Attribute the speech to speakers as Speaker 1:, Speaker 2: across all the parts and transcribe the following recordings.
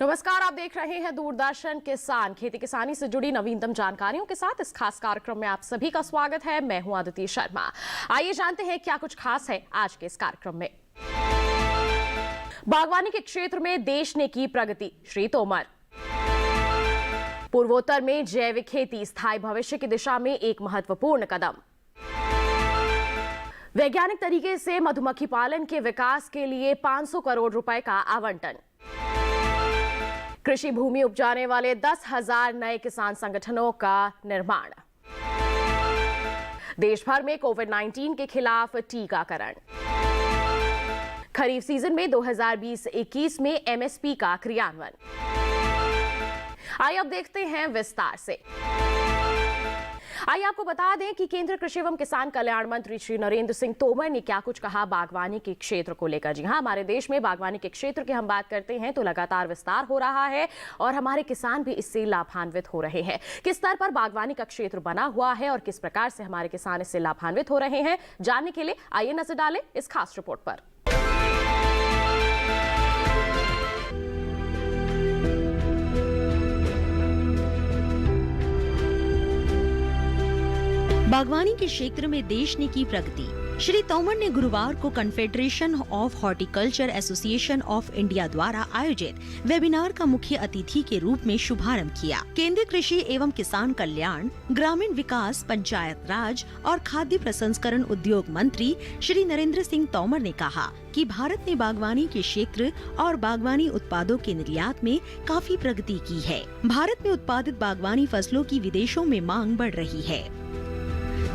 Speaker 1: नमस्कार, आप देख रहे हैं दूरदर्शन किसान। खेती किसानी से जुड़ी नवीनतम जानकारियों के साथ इस खास कार्यक्रम में आप सभी का स्वागत है। मैं हूं अदिति शर्मा। आइए जानते हैं क्या कुछ खास है आज के इस कार्यक्रम में। बागवानी के क्षेत्र में देश ने की प्रगति, श्री तोमर। पूर्वोत्तर में जैविक खेती स्थायी भविष्य की दिशा में एक महत्वपूर्ण कदम। वैज्ञानिक तरीके से मधुमक्खी पालन के विकास के लिए 500 करोड़ रुपए का आवंटन। कृषि भूमि उपजाने वाले 10,000 नए किसान संगठनों का निर्माण। देश भर में कोविड-19 के खिलाफ टीकाकरण। खरीफ सीजन में 2020-21 में एमएसपी का क्रियान्वयन। आइए अब देखते हैं विस्तार से। आइए आपको बता दें कि केंद्रीय कृषि एवं किसान कल्याण मंत्री श्री नरेंद्र सिंह तोमर ने क्या कुछ कहा बागवानी के क्षेत्र को लेकर। जी हां, हमारे देश में बागवानी के क्षेत्र की हम बात करते हैं तो लगातार विस्तार हो रहा है और हमारे किसान भी इससे लाभान्वित हो रहे हैं। किस स्तर पर बागवानी का क्षेत्र बना हुआ है और किस प्रकार से हमारे किसान इससे लाभान्वित हो रहे हैं, जानने के लिए आइए नजर डालें इस खास रिपोर्ट पर।
Speaker 2: बागवानी के क्षेत्र में देश ने की प्रगति। श्री तोमर ने गुरुवार को confederation of horticulture association of India द्वारा आयोजित वेबिनार का मुख्य अतिथि के रूप में शुभारंभ किया। केंद्रीय कृषि एवं किसान कल्याण, ग्रामीण विकास, पंचायत राज और खाद्य प्रसंस्करण उद्योग मंत्री श्री नरेंद्र सिंह तोमर ने कहा कि भारत ने बागवानी के क्षेत्र और बागवानी उत्पादों के निर्यात में काफी प्रगति की है। भारत में उत्पादित बागवानी फसलों की विदेशों में मांग बढ़ रही है।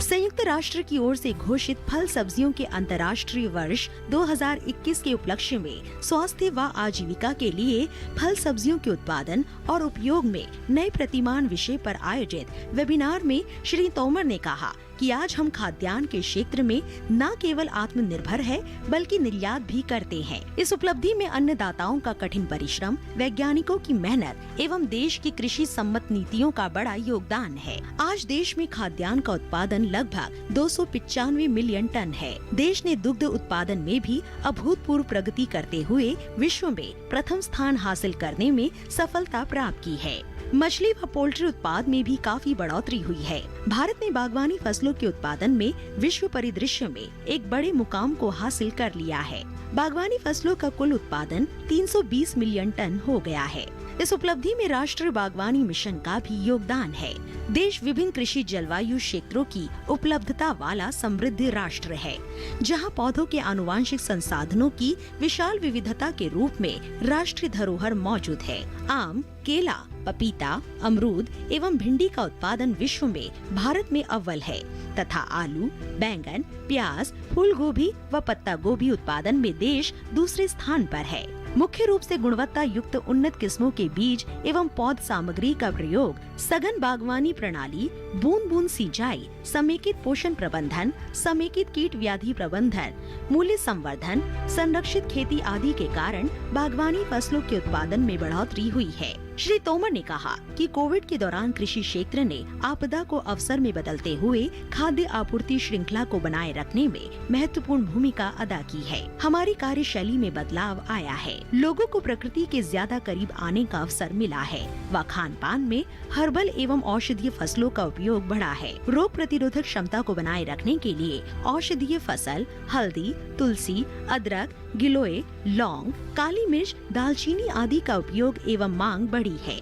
Speaker 2: संयुक्त राष्ट्र की ओर से घोषित फल सब्जियों के अंतर्राष्ट्रीय वर्ष 2021 के उपलक्ष्य में स्वास्थ्य व आजीविका के लिए फल सब्जियों के उत्पादन और उपयोग में नए प्रतिमान विषय पर आयोजित वेबिनार में श्री तोमर ने कहा कि आज हम खाद्यान्न के क्षेत्र में न केवल आत्मनिर्भर है बल्कि निर्यात भी करते हैं। इस उपलब्धि में अन्नदाताओं का कठिन परिश्रम, वैज्ञानिकों की मेहनत एवं देश की कृषि सम्मत नीतियों का बड़ा योगदान है। आज देश में खाद्यान्न का उत्पादन लगभग 295 मिलियन टन है। देश ने दुग्ध उत्पादन में भी अभूतपूर्व प्रगति करते हुए विश्व में प्रथम स्थान हासिल करने में सफलता प्राप्त की है। मछली व पोल्ट्री उत्पाद में भी काफी बढ़ोतरी हुई है। भारत ने बागवानी फसलों के उत्पादन में विश्व परिदृश्य में एक बड़े मुकाम को हासिल कर लिया है। बागवानी फसलों का कुल उत्पादन 320 मिलियन टन हो गया है। इस उपलब्धि में राष्ट्रीय बागवानी मिशन का भी योगदान है। देश विभिन्न कृषि जलवायु क्षेत्रों की उपलब्धता वाला समृद्ध राष्ट्र है, जहां पौधों के आनुवांशिक संसाधनों की विशाल विविधता के रूप में राष्ट्रीय धरोहर मौजूद है। आम, केला, पपीता, अमरूद एवं भिंडी का उत्पादन विश्व में भारत में अव्वल है तथा आलू, बैंगन, प्याज, फूल गोभी व पत्ता गोभी उत्पादन में देश दूसरे स्थान पर है। मुख्य रूप से गुणवत्ता युक्त उन्नत किस्मों के बीज एवं पौध सामग्री का प्रयोग, सघन बागवानी प्रणाली, बूंद बूंद सिंचाई, समेकित पोषण प्रबंधन, समेकित कीट व्याधि प्रबंधन, मूल्य संवर्धन, संरक्षित खेती आदि के कारण बागवानी फसलों के उत्पादन में बढ़ोतरी हुई है। श्री तोमर ने कहा कि कोविड के दौरान कृषि क्षेत्र ने आपदा को अवसर में बदलते हुए खाद्य आपूर्ति श्रृंखला को बनाए रखने में महत्वपूर्ण भूमिका अदा की है। हमारी कार्यशैली में बदलाव आया है। लोगों को प्रकृति के ज्यादा करीब आने का अवसर मिला है व खान पान में हर्बल एवं औषधीय फसलों का उपयोग बढ़ा है। रोग प्रतिरोधक क्षमता को बनाए रखने के लिए औषधीय फसल, हल्दी, तुलसी, अदरक, गिलोय, लौंग, काली मिर्च, दालचीनी आदि का उपयोग एवं मांग बढ़ी है।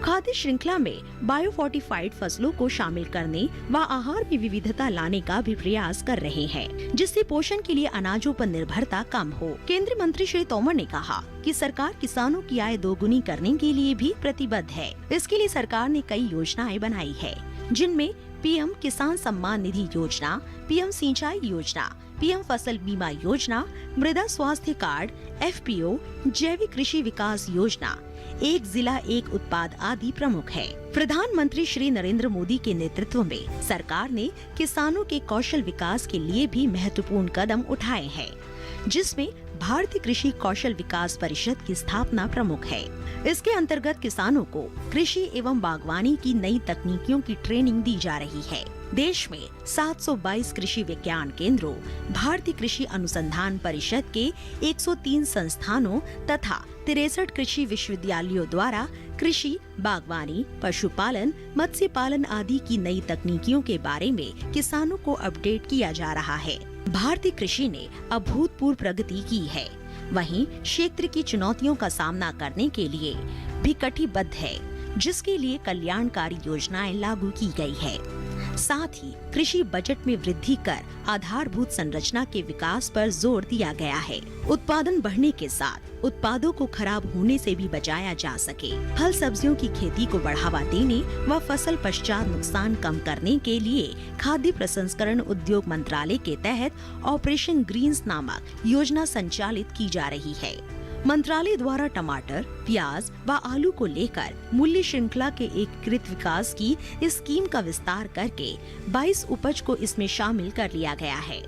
Speaker 2: खाद्य श्रृंखला में बायो फोर्टिफाइड फसलों को शामिल करने व आहार में विविधता लाने का भी प्रयास कर रहे हैं, जिससे पोषण के लिए अनाजों पर निर्भरता कम हो। केंद्रीय मंत्री श्री तोमर ने कहा कि सरकार किसानों की आय दोगुनी करने के लिए भी प्रतिबद्ध है। इसके लिए सरकार ने कई योजनाएं बनाई है, जिनमें पीएम किसान सम्मान निधि योजना, पीएम सिंचाई योजना, पीएम फसल बीमा योजना, मृदा स्वास्थ्य कार्ड, एफपीओ, जैविक कृषि विकास योजना, एक जिला एक उत्पाद आदि प्रमुख है। प्रधानमंत्री श्री नरेंद्र मोदी के नेतृत्व में सरकार ने किसानों के कौशल विकास के लिए भी महत्वपूर्ण कदम उठाए हैं, जिसमें भारतीय कृषि कौशल विकास परिषद की स्थापना प्रमुख है। इसके अंतर्गत किसानों को कृषि एवं बागवानी की नई तकनीकियों की ट्रेनिंग दी जा रही है। देश में 722 कृषि विज्ञान केंद्रों, भारतीय कृषि अनुसंधान परिषद के 103 संस्थानों तथा 63 कृषि विश्वविद्यालयों द्वारा कृषि, बागवानी, पशुपालन, मत्स्य पालन आदि की नई तकनीकियों के बारे में किसानों को अपडेट किया जा रहा है। भारतीय कृषि ने अभूतपूर्व प्रगति की है, वहीं क्षेत्र की चुनौतियों का सामना करने के लिए भी कटिबद्ध है, जिसके लिए कल्याणकारी योजनाएं लागू की गई है। साथ ही कृषि बजट में वृद्धि कर आधारभूत संरचना के विकास पर जोर दिया गया है। उत्पादन बढ़ने के साथ उत्पादों को खराब होने से भी बचाया जा सके। फल सब्जियों की खेती को बढ़ावा देने व फसल पश्चात नुकसान कम करने के लिए खाद्य प्रसंस्करण उद्योग मंत्रालय के तहत ऑपरेशन ग्रीन्स नामक योजना संचालित की जा रही है। मंत्रालय द्वारा टमाटर, प्याज व आलू को लेकर मूल्य श्रृंखला के एकीकृत विकास की इस स्कीम का विस्तार करके 22 उपज को इसमें शामिल कर लिया गया है।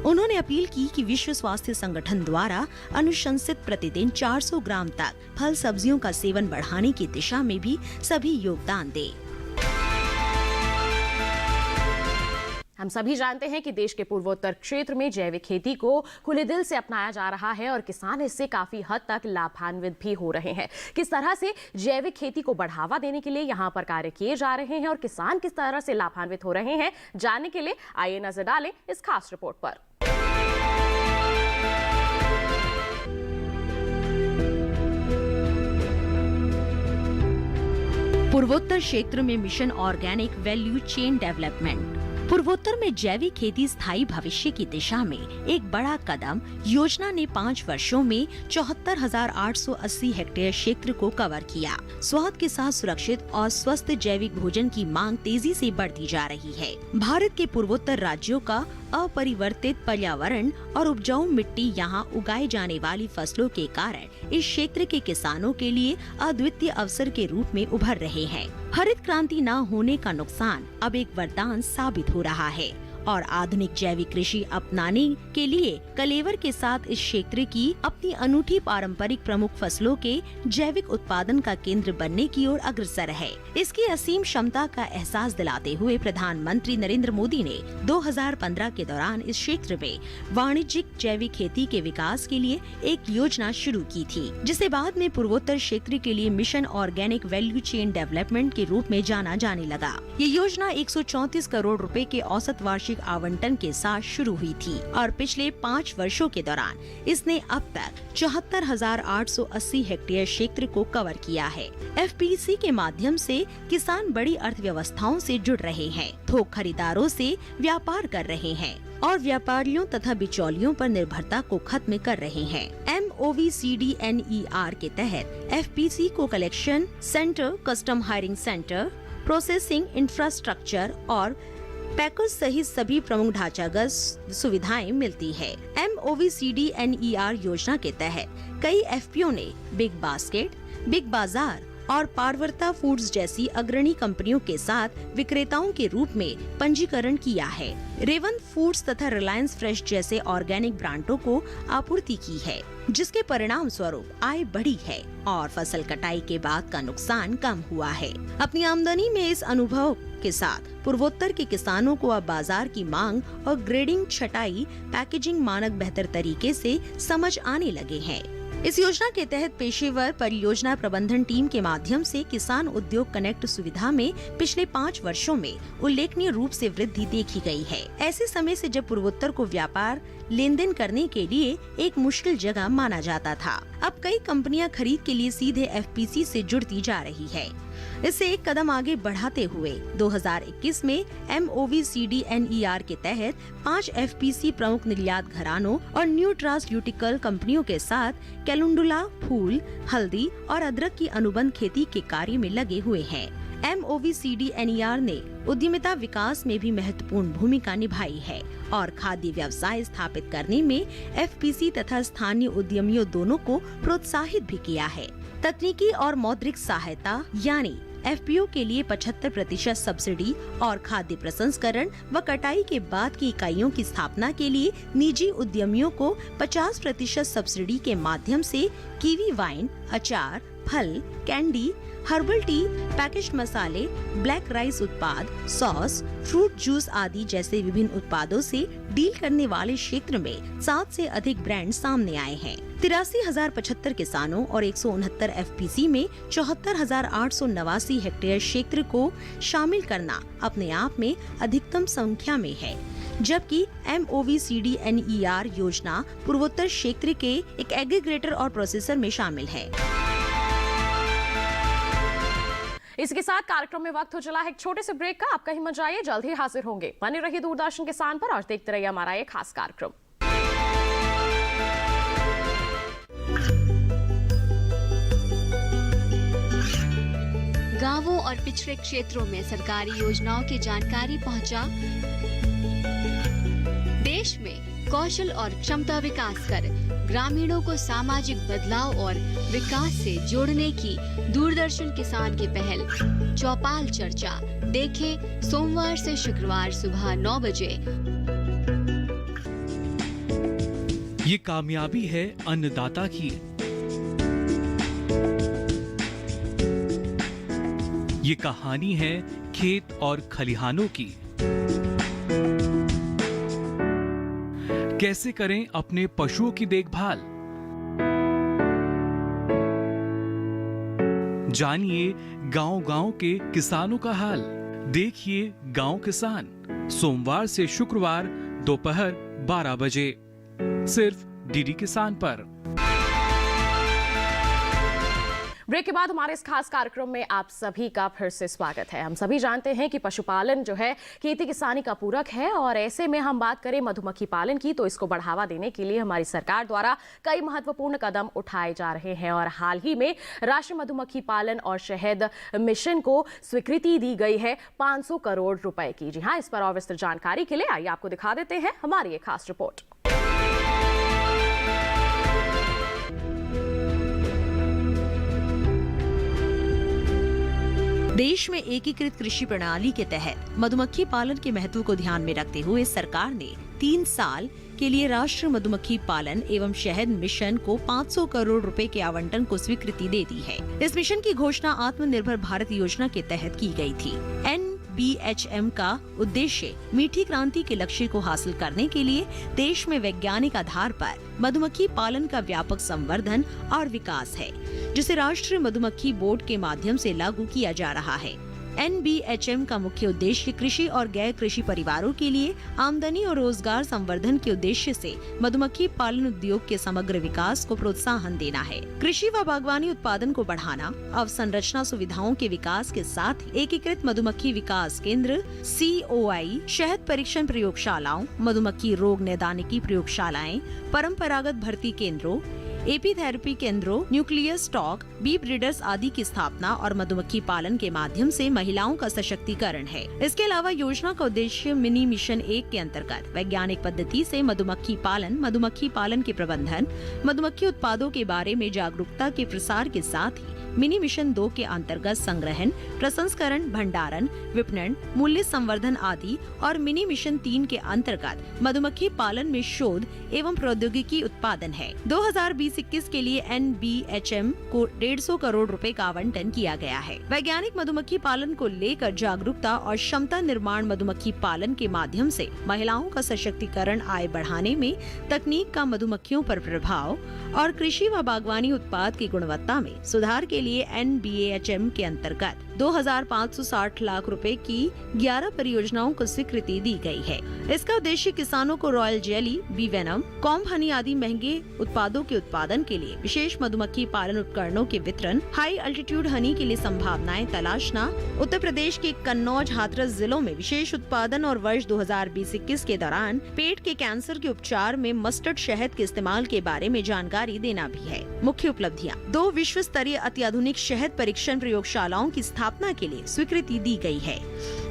Speaker 2: उन्होंने अपील की कि विश्व स्वास्थ्य संगठन द्वारा अनुशंसित प्रतिदिन 400 ग्राम तक फल सब्जियों का सेवन बढ़ाने की दिशा में भी सभी योगदान दें।
Speaker 1: हम सभी जानते हैं कि देश के पूर्वोत्तर क्षेत्र में जैविक खेती को खुले दिल से अपनाया जा रहा है और किसान इससे काफी हद तक लाभान्वित भी हो रहे हैं। किस तरह से जैविक खेती को बढ़ावा देने के लिए यहाँ पर कार्य किए जा रहे हैं और किसान किस तरह से लाभान्वित हो रहे हैं, जानने के लिए आइए नजर डालें इस खास रिपोर्ट पर।
Speaker 2: पूर्वोत्तर क्षेत्र में mission organic value chain development. पूर्वोत्तर में जैविक खेती स्थायी भविष्य की दिशा में एक बड़ा कदम। योजना ने 5 वर्षों में 74,880 हेक्टेयर क्षेत्र को कवर किया। स्वाद के साथ सुरक्षित और स्वस्थ जैविक भोजन की मांग तेजी से बढ़ती जा रही है। भारत के पूर्वोत्तर राज्यों का अपरिवर्तित पर्यावरण और उपजाऊ मिट्टी यहाँ उगाई जाने वाली फसलों के कारण इस क्षेत्र के किसानों के लिए अद्वितीय अवसर के रूप में उभर रहे हैं। हरित क्रांति न होने का नुकसान अब एक वरदान साबित हो रहा है और आधुनिक जैविक कृषि अपनाने के लिए कलेवर के साथ इस क्षेत्र की अपनी अनूठी पारंपरिक प्रमुख फसलों के जैविक उत्पादन का केंद्र बनने की ओर अग्रसर है। इसकी असीम क्षमता का एहसास दिलाते हुए प्रधानमंत्री नरेंद्र मोदी ने 2015 के दौरान इस क्षेत्र में वाणिज्यिक जैविक खेती के विकास के लिए एक योजना शुरू की थी, जिसे बाद में पूर्वोत्तर क्षेत्र के लिए mission organic value chain development के रूप में जाना जाने लगा। ये योजना 134 करोड़ रुपए के औसत वार्षिक आवंटन के साथ शुरू हुई थी और पिछले 5 वर्षों के दौरान इसने अब तक 74,880 हेक्टेयर क्षेत्र को कवर किया है। एफपीसी के माध्यम से किसान बड़ी अर्थव्यवस्थाओं से जुड़ रहे हैं, थोक खरीदारों से व्यापार कर रहे हैं और व्यापारियों तथा बिचौलियों पर निर्भरता को खत्म कर रहे हैं। MOVCDNER के तहत एफपीसी को collection centre, custom hiring centre, processing infrastructure और पैकर्स सहित सभी प्रमुख ढांचागत सुविधाएं मिलती है। MOVCDNER योजना के तहत कई एफपीओ ने बिग बास्केट, बिग बाजार और पारवर्ता फूड्स जैसी अग्रणी कंपनियों के साथ विक्रेताओं के रूप में पंजीकरण किया है। रेवंत फूड्स तथा रिलायंस फ्रेश जैसे ऑर्गेनिक ब्रांडों को आपूर्ति की है, जिसके परिणाम स्वरूप आय बढ़ी है और फसल कटाई के बाद का नुकसान कम हुआ है। अपनी आमदनी में इस अनुभव के साथ पूर्वोत्तर के किसानों को अब बाजार की मांग और ग्रेडिंग, छटाई, पैकेजिंग मानक बेहतर तरीके से समझ आने लगे हैं। इस योजना के तहत पेशेवर परियोजना प्रबंधन टीम के माध्यम से किसान उद्योग कनेक्ट सुविधा में पिछले 5 वर्षों में उल्लेखनीय रूप से वृद्धि देखी गई है। ऐसे समय से जब पूर्वोत्तर को व्यापार लेन देन करने के लिए एक मुश्किल जगह माना जाता था, अब कई कंपनियां खरीद के लिए सीधे एफपीसी से जुड़ती जा रही है। इससे एक कदम आगे बढ़ाते हुए 2021 में MOVCDNER के तहत 5 एफपीसी प्रमुख निर्यात घरानों और न्यूट्रास्यूटिकल कंपनियों के साथ कैलुंडुला, फूल, हल्दी और अदरक की अनुबंध खेती के कार्य में लगे हुए हैं। MOVCDNER ने उद्यमिता विकास में भी महत्वपूर्ण भूमिका निभाई है और खाद्य व्यवसाय स्थापित करने में एफपीसी तथा स्थानीय उद्यमियों दोनों को प्रोत्साहित भी किया है। तकनीकी और मौद्रिक सहायता यानी एफपीओ के लिए 75% सब्सिडी और खाद्य प्रसंस्करण व कटाई के बाद की इकाइयों की स्थापना के लिए निजी उद्यमियों को 50% सब्सिडी के माध्यम से कीवी वाइन, अचार, फल, कैंडी, हर्बल टी, पैकेज्ड मसाले, ब्लैक राइस उत्पाद, सॉस, फ्रूट जूस आदि जैसे विभिन्न उत्पादों से डील करने वाले क्षेत्र में 7 से अधिक ब्रांड सामने आए हैं। 83,075 किसानों और 169 FPC में 74,889 हेक्टेयर क्षेत्र को शामिल करना अपने आप में अधिकतम संख्या में है, जबकि MOVCDNER योजना पूर्वोत्तर क्षेत्र के एक एग्रीगेटर और प्रोसेसर में शामिल है।
Speaker 1: इसके साथ कार्यक्रम में वक्त हो चला है एक छोटे से ब्रेक का। आपका हिम्मत जाइए, जल्द ही हाजिर होंगे। बने रहिए दूरदर्शन किसान पर और देखते रहिए हमारा ये खास कार्यक्रम।
Speaker 3: गांवों और पिछड़े क्षेत्रों में सरकारी योजनाओं की जानकारी पहुंचा। देश में कौशल और क्षमता विकास कर ग्रामीणों को सामाजिक बदलाव और विकास से जोड़ने की दूरदर्शन किसान की पहल चौपाल चर्चा देखें सोमवार से शुक्रवार सुबह 9 बजे।
Speaker 4: ये कामयाबी है अन्नदाता की। ये कहानी है खेत और खलिहानों की। कैसे करें अपने पशुओं की देखभाल, जानिए गांव-गांव के किसानों का हाल। देखिए गांव किसान सोमवार से शुक्रवार दोपहर 12 बजे सिर्फ डीडी किसान पर।
Speaker 1: ब्रेक के बाद हमारे इस खास कार्यक्रम में आप सभी का फिर से स्वागत है। हम सभी जानते हैं कि पशुपालन जो है खेती किसानी का पूरक है, और ऐसे में हम बात करें मधुमक्खी पालन की तो इसको बढ़ावा देने के लिए हमारी सरकार द्वारा कई महत्वपूर्ण कदम उठाए जा रहे हैं। और हाल ही में राष्ट्रीय मधुमक्खी पालन और शहद मिशन को स्वीकृति दी गई है 500 करोड़ रुपए की। जी हाँ, इस पर और विस्तृत जानकारी के लिए आइए आपको दिखा देते हैं हमारी ये खास रिपोर्ट।
Speaker 2: देश में एकीकृत कृषि प्रणाली के तहत मधुमक्खी पालन के महत्व को ध्यान में रखते हुए सरकार ने 3 साल के लिए राष्ट्रीय मधुमक्खी पालन एवं शहद मिशन को 500 करोड़ रुपए के आवंटन को स्वीकृति दे दी है। इस मिशन की घोषणा आत्मनिर्भर भारत योजना के तहत की गई थी। NBHM का उद्देश्य मीठी क्रांति के लक्ष्य को हासिल करने के लिए देश में वैज्ञानिक आधार पर मधुमक्खी पालन का व्यापक संवर्धन और विकास है, जिसे राष्ट्रीय मधुमक्खी बोर्ड के माध्यम से लागू किया जा रहा है। NBHM का मुख्य उद्देश्य कृषि और गैर कृषि परिवारों के लिए आमदनी और रोजगार संवर्धन के उद्देश्य से मधुमक्खी पालन उद्योग के समग्र विकास को प्रोत्साहन देना है। कृषि व बागवानी उत्पादन को बढ़ाना, अवसंरचना सुविधाओं के विकास के साथ एकीकृत मधुमक्खी विकास केंद्र COI, शहद परीक्षण प्रयोगशालाओं, मधुमक्खी रोग निदानिकी प्रयोगशालाएं, परंपरागत भर्ती केंद्रों, एपीथेरेपी केंद्रों, न्यूक्लियर स्टॉक, बी ब्रीडर्स आदि की स्थापना और मधुमक्खी पालन के माध्यम से महिलाओं का सशक्तिकरण है। इसके अलावा योजना का उद्देश्य मिनी मिशन 1 के अंतर्गत वैज्ञानिक पद्धति से मधुमक्खी पालन के प्रबंधन, मधुमक्खी उत्पादों के बारे में जागरूकता के प्रसार के साथ ही मिनी मिशन 2 के अंतर्गत संग्रहण, प्रसंस्करण, भंडारण, विपणन, मूल्य संवर्धन आदि, और मिनी मिशन 3 के अंतर्गत मधुमक्खी पालन में शोध एवं प्रौद्योगिकी उत्पादन है। 2020-21 के लिए NBHM को 150 करोड़ रुपए का आवंटन किया गया है। वैज्ञानिक मधुमक्खी पालन को लेकर जागरूकता और क्षमता निर्माण मधुमक्खी पालन के माध्यम से महिलाओं का सशक्तिकरण, आय बढ़ाने में तकनीक का मधुमक्खियों पर प्रभाव और कृषि व बागवानी उत्पाद की गुणवत्ता में सुधार के लिए NBHM के अंतर्गत 2,560 लाख रुपए की 11 परियोजनाओं को स्वीकृति दी गई है। इसका उद्देश्य किसानों को royal jelly, bee venom, comb honey आदि महंगे उत्पादों के उत्पादन के लिए विशेष मधुमक्खी पालन उपकरणों के वितरण, हाई अल्टीट्यूड हनी के लिए संभावनाएं तलाशना, उत्तर प्रदेश के कन्नौज, हाथरस जिलों में विशेष उत्पादन और वर्ष 2020-21 के दौरान पेट के कैंसर के उपचार में मस्टर्ड शहद के इस्तेमाल के बारे में जानकारी देना भी है। मुख्य उपलब्धियां: 2 विश्व स्तरीय अत्याधुनिक शहद परीक्षण प्रयोगशालाओं की स्थापना के लिए स्वीकृति दी गई है,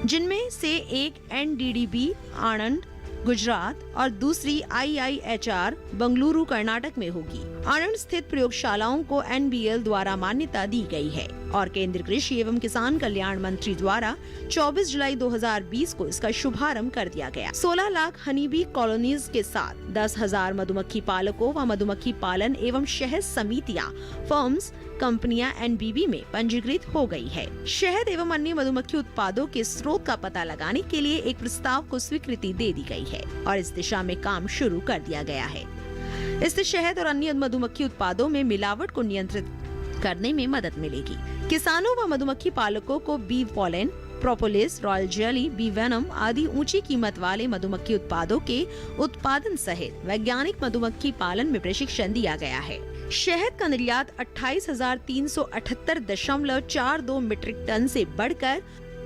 Speaker 2: जिनमें से एक NDDB आणंद, गुजरात और दूसरी IIHR बंगलुरु, कर्नाटक में होगी। आणंद स्थित प्रयोगशालाओं को NBL द्वारा मान्यता दी गई है और केंद्रीय कृषि एवं किसान कल्याण मंत्री द्वारा 24 जुलाई 2020 को इसका शुभारंभ कर दिया गया। 16 लाख हनीबी कॉलोनीज के साथ 10,000 मधुमक्खी पालकों व मधुमक्खी पालन एवं शहद समितियां, फर्म्स, कंपनियां NBB में पंजीकृत हो गई है। शहद एवं अन्य मधुमक्खी उत्पादों के स्रोत का पता लगाने के लिए एक प्रस्ताव को स्वीकृति दे दी गई है और इस दिशा में काम शुरू कर दिया गया है। इससे शहद और अन्य मधुमक्खी उत्पादों में मिलावट को नियंत्रित करने में मदद मिलेगी। किसानों व मधुमक्खी पालकों को bee pollen, propolis, royal jelly, bee venom आदि ऊंची कीमत वाले मधुमक्खी उत्पादों के उत्पादन सहित वैज्ञानिक मधुमक्खी पालन में प्रशिक्षण दिया गया है। शहद का निर्यात 28,378.42 मीट्रिक टन से बढ़कर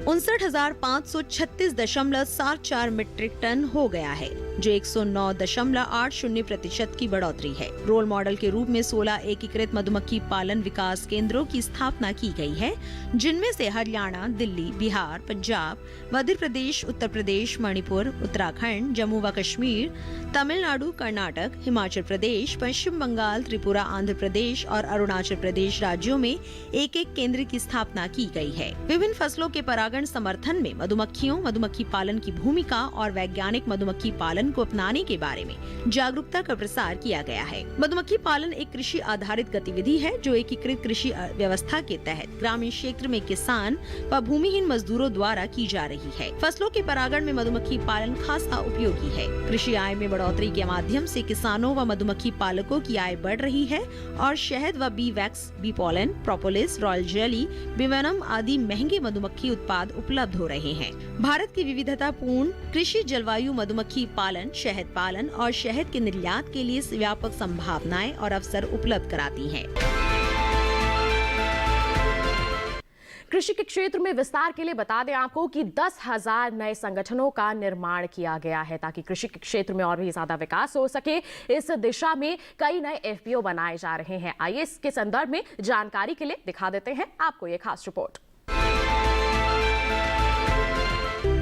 Speaker 2: 59,536.74 मीट्रिक टन हो गया है, जो 109.80% की बढ़ोतरी है। रोल मॉडल के रूप में 16 एकीकृत मधुमक्खी पालन विकास केंद्रों की स्थापना की गई है, जिनमें से हरियाणा, दिल्ली, बिहार, पंजाब, मध्य प्रदेश, उत्तर प्रदेश, मणिपुर, उत्तराखंड, जम्मू व कश्मीर, तमिलनाडु, कर्नाटक, हिमाचल प्रदेश, पश्चिम बंगाल, त्रिपुरा, आंध्र प्रदेश और अरुणाचल प्रदेश राज्यों में एक-एक केंद्र की स्थापना की गई है। विभिन्न फसलों के परागण समर्थन में मधुमक्खियों, मधुमक्खी पालन की भूमिका और वैज्ञानिक मधुमक्खी पालन को अपनाने के बारे में जागरूकता का प्रसार किया गया है। मधुमक्खी पालन एक कृषि आधारित गतिविधि है जो एकीकृत कृषि व्यवस्था के तहत ग्रामीण क्षेत्र में किसान व भूमिहीन मजदूरों द्वारा की जा रही है। फसलों के परागण में मधुमक्खी पालन खासा उपयोगी है। कृषि आय में बढ़ोतरी के माध्यम से किसानों व मधुमक्खी पालकों की आय बढ़ रही है और शहद व bee wax, bee pollen, propolis, royal jelly, bee venom आदि महंगे मधुमक्खी उत्पाद उपलब्ध हो रहे हैं। भारत की विविधतापूर्ण कृषि जलवायु मधुमक्खी पालन, शहद पालन और शहद के निर्यात के लिए व्यापक संभावनाएं और अवसर उपलब्ध कराती है।
Speaker 1: कृषि के क्षेत्र में विस्तार के लिए बता दें आपको कि 10,000 नए संगठनों का निर्माण किया गया है ताकि कृषि के क्षेत्र में और भी ज्यादा विकास हो सके। इस दिशा में कई नए FPO बनाए जा रहे हैं। आइए इसके संदर्भ में जानकारी के लिए दिखा देते हैं आपको ये खास रिपोर्ट।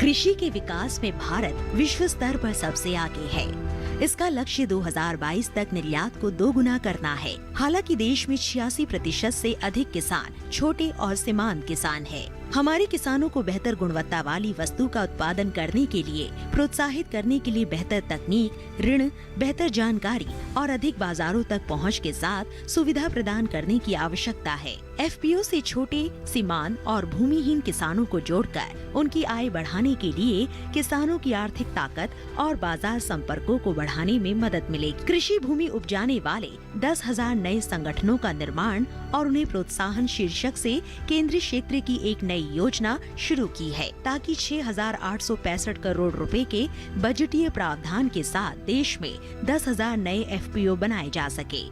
Speaker 2: कृषि के विकास में भारत विश्व स्तर पर सबसे आगे है। इसका लक्ष्य 2022 तक निर्यात को 2 गुना करना है। हालांकि देश में 86% से अधिक किसान छोटे और सीमांत किसान हैं। हमारे किसानों को बेहतर गुणवत्ता वाली वस्तु का उत्पादन करने के लिए प्रोत्साहित करने के लिए बेहतर तकनीक, ऋण, बेहतर जानकारी और अधिक बाजारों तक पहुंच के साथ सुविधा प्रदान करने की आवश्यकता है। FPO से छोटे, सीमांत और भूमिहीन किसानों को जोड़कर उनकी आय बढ़ाने के लिए किसानों की आर्थिक ताकत और बाजार संपर्कों को बढ़ाने में मदद मिलेगी। कृषि भूमि उपजाने वाले 10,000 नए संगठनों का निर्माण और उन्हें प्रोत्साहन शीर्षक से केंद्रीय क्षेत्र की एक नई योजना शुरू की है ताकि 6,865 करोड़ रुपए के बजटीय प्रावधान के साथ देश में 10,000 नए FPO बनाए जा सके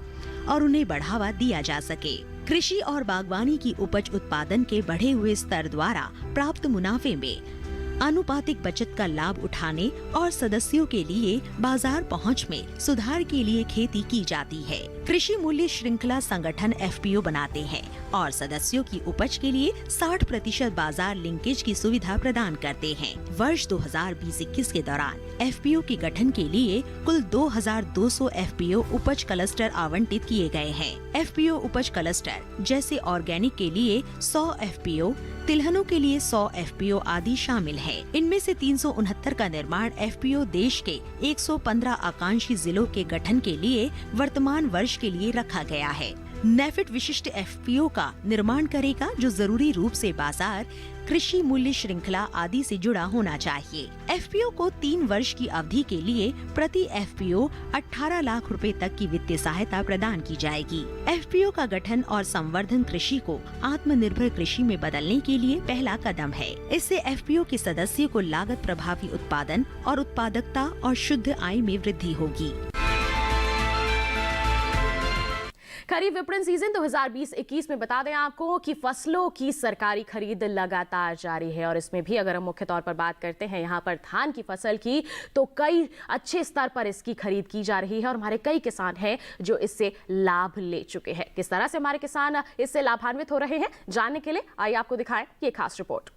Speaker 2: और उन्हें बढ़ावा दिया जा सके। कृषि और बागवानी की उपज उत्पादन के बढ़े हुए स्तर द्वारा प्राप्त मुनाफे में आनुपातिक बचत का लाभ उठाने और सदस्यों के लिए बाजार पहुंच में सुधार के लिए खेती की जाती है। कृषि मूल्य श्रृंखला संगठन FPO बनाते हैं और सदस्यों की उपज के लिए 60% बाजार लिंकेज की सुविधा प्रदान करते हैं। वर्ष 2020-21 के दौरान FPO के गठन के लिए कुल 2,200 FPO उपज क्लस्टर आवंटित किए गए हैं। FPO उपज क्लस्टर जैसे ऑर्गेनिक के लिए 100 FPO, तिलहनों के लिए 100 FPO आदि शामिल है। इनमें से 369 का निर्माण FPO देश के 115 आकांक्षी जिलों के गठन के लिए वर्तमान वर्ष के लिए रखा गया है। नेफेड विशिष्ट FPO का निर्माण करेगा जो जरूरी रूप से बाजार, कृषि मूल्य श्रृंखला आदि से जुड़ा होना चाहिए। FPO को 3 वर्ष की अवधि के लिए प्रति FPO 18 लाख रुपए तक की वित्तीय सहायता प्रदान की जाएगी। FPO का गठन और संवर्धन कृषि को आत्मनिर्भर कृषि में बदलने के लिए पहला कदम है। इससे FPO के सदस्यों को लागत प्रभावी उत्पादन और उत्पादकता और शुद्ध आय में वृद्धि होगी।
Speaker 1: खरीफ विपणन सीजन 2020-21 में बता दें आपको कि फसलों की सरकारी खरीद लगातार जारी है और इसमें भी अगर हम मुख्य तौर पर बात करते हैं यहाँ पर धान की फसल की, तो कई अच्छे स्तर पर इसकी खरीद की जा रही है और हमारे कई किसान हैं जो इससे लाभ ले चुके हैं। किस तरह से हमारे किसान इससे लाभान्वित हो रहे हैं, जानने के लिए आइए आपको दिखाएं ये खास रिपोर्ट।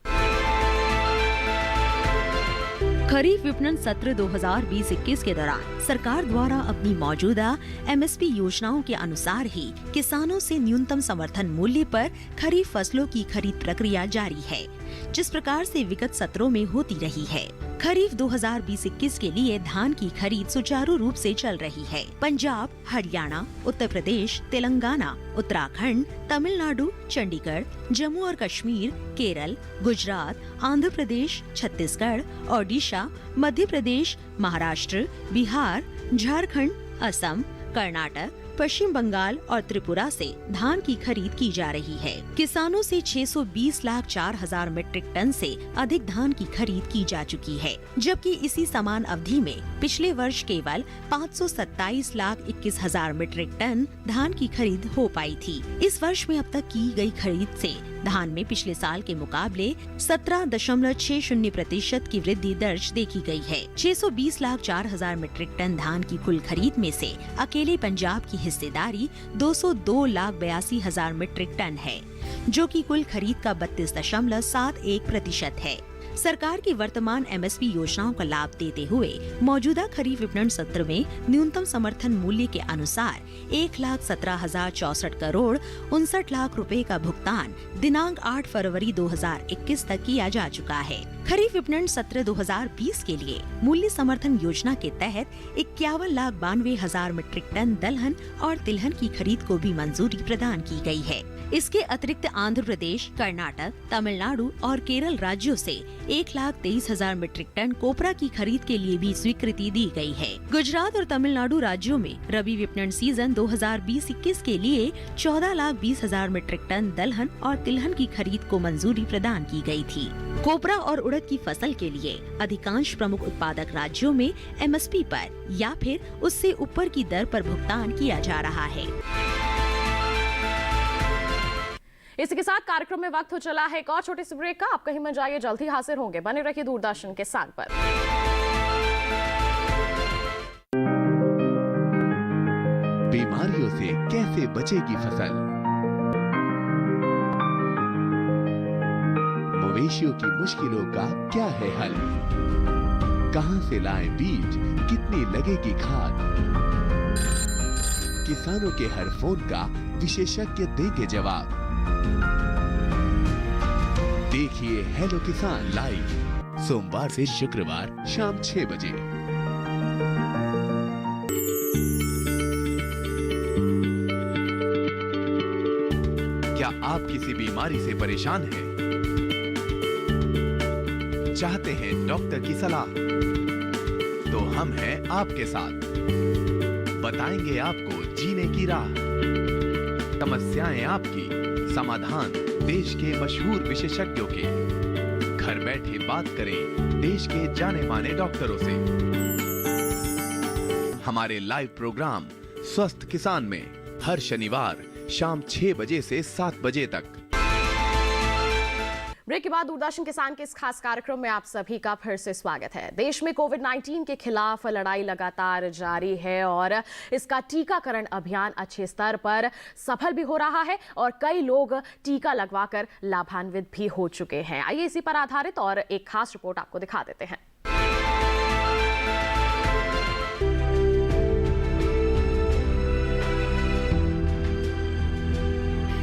Speaker 2: खरीफ विपणन सत्र 2020-21 के दौरान सरकार द्वारा अपनी मौजूदा एमएसपी योजनाओं के अनुसार ही किसानों से न्यूनतम समर्थन मूल्य पर खरीफ फसलों की खरीद प्रक्रिया जारी है, जिस प्रकार से विगत सत्रों में होती रही है। खरीफ 2020-21 के लिए धान की खरीद सुचारू रूप से चल रही है। पंजाब, हरियाणा, उत्तर प्रदेश, तेलंगाना, उत्तराखंड, तमिलनाडु, चंडीगढ़, जम्मू और कश्मीर, केरल, गुजरात, आंध्र प्रदेश, छत्तीसगढ़, ओडिशा, मध्य प्रदेश, महाराष्ट्र, बिहार, झारखंड, असम, कर्नाटक, पश्चिम बंगाल और त्रिपुरा से धान की खरीद की जा रही है। किसानों से 620,04,000 मीट्रिक टन से अधिक धान की खरीद की जा चुकी है, जबकि इसी समान अवधि में पिछले वर्ष केवल 527,21,000 मीट्रिक टन धान की खरीद हो पाई थी। इस वर्ष में अब तक की गई खरीद से धान में पिछले साल के मुकाबले 17.60% की वृद्धि दर्ज देखी गई है। 620,04,000 मीट्रिक टन धान की कुल खरीद में से अकेले पंजाब की हिस्सेदारी 202,82,000 मीट्रिक टन है, जो कि कुल खरीद का 32.71% है। सरकार की वर्तमान एमएसपी योजनाओं का लाभ देते हुए मौजूदा खरीफ विपणन सत्र में न्यूनतम समर्थन मूल्य के अनुसार 1,17,064 करोड़ 59 लाख रुपए का भुगतान दिनांक 8 फरवरी 2021 तक किया जा चुका है। खरीफ विपणन सत्र 2020 के लिए मूल्य समर्थन योजना के तहत 51,92,000 मीट्रिक टन दलहन और तिलहन की खरीद को भी मंजूरी प्रदान की गई है। इसके अतिरिक्त आंध्र प्रदेश, कर्नाटक, तमिलनाडु और केरल राज्यों से 1,23,000 मीट्रिक टन कोपरा की खरीद के लिए भी स्वीकृति दी गई है। गुजरात और तमिलनाडु राज्यों में रबी विपणन सीजन 2020-21 के लिए 14,20,000 मीट्रिक टन दलहन और तिलहन की खरीद को मंजूरी प्रदान की गई थी। कोपरा और उड़द की फसल के लिए अधिकांश प्रमुख उत्पादक राज्यों में एमएसपी पर या फिर उससे ऊपर की दर पर भुगतान किया जा रहा है।
Speaker 1: इसी के साथ कार्यक्रम में वक्त हो चला है एक और छोटे से ब्रेक का। आप कहीं मत जाइए, जल्द ही हाजिर होंगे। बने रहिए दूरदर्शन किसान पर।
Speaker 5: बीमारियों से कैसे बचेगी फसल? मवेशियों की मुश्किलों का क्या है हल? कहां से लाएं बीज, कितनी लगेगी खाद? किसानों के हर फोन का विशेषज्ञ देंगे जवाब। देखिए हेलो किसान लाइव सोमवार से शुक्रवार शाम 6 बजे। क्या आप किसी बीमारी से परेशान हैं? चाहते हैं डॉक्टर की सलाह? तो हम हैं आपके साथ, बताएंगे आपको जीने की राह। समस्याएं आपकी, समाधान देश के मशहूर विशेषज्ञों के। घर बैठे बात करें देश के जाने माने डॉक्टरों से। हमारे लाइव प्रोग्राम स्वस्थ किसान में हर शनिवार शाम 6 बजे से 7 बजे तक।
Speaker 1: ब्रेक के बाद दूरदर्शन किसान के इस खास कार्यक्रम में आप सभी का फिर से स्वागत है। देश में कोविड-19 के खिलाफ लड़ाई लगातार जारी है और इसका टीकाकरण अभियान अच्छे स्तर पर सफल भी हो रहा है और कई लोग टीका लगवाकर लाभान्वित भी हो चुके हैं। आइए इसी पर आधारित और एक खास रिपोर्ट आपको दिखा देते हैं।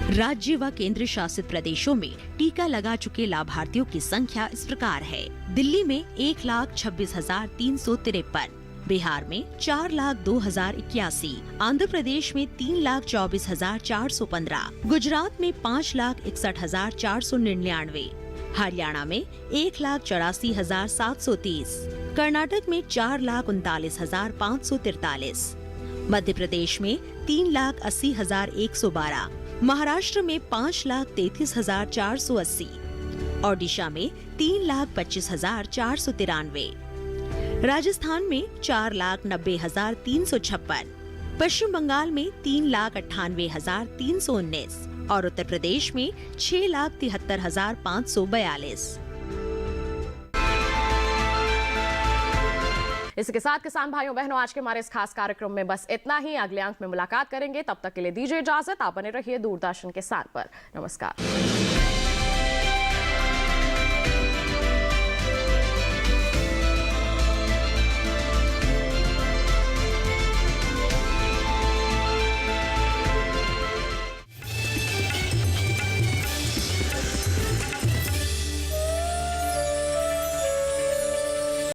Speaker 2: राज्य व केंद्र शासित प्रदेशों में टीका लगा चुके लाभार्थियों की संख्या इस प्रकार है। दिल्ली में 1,26,353, बिहार में 4,02,081, आंध्र प्रदेश में 3,24,415, गुजरात में 5,61,499, हरियाणा में 1,84,730, कर्नाटक में 4,39,543, मध्य प्रदेश में 3,80,112, महाराष्ट्र में 5,33,480, ओडिशा में 3,25,493, राजस्थान में 4,90,356, पश्चिम बंगाल में 3,98,319 और उत्तर प्रदेश में 6,73,542।
Speaker 1: इसके साथ किसान भाइयों बहनों, आज के हमारे इस खास कार्यक्रम में बस इतना ही। अगले अंक में मुलाकात करेंगे, तब तक के लिए दीजिए इजाजत। आप बने रहिए दूरदर्शन किसान पर। नमस्कार।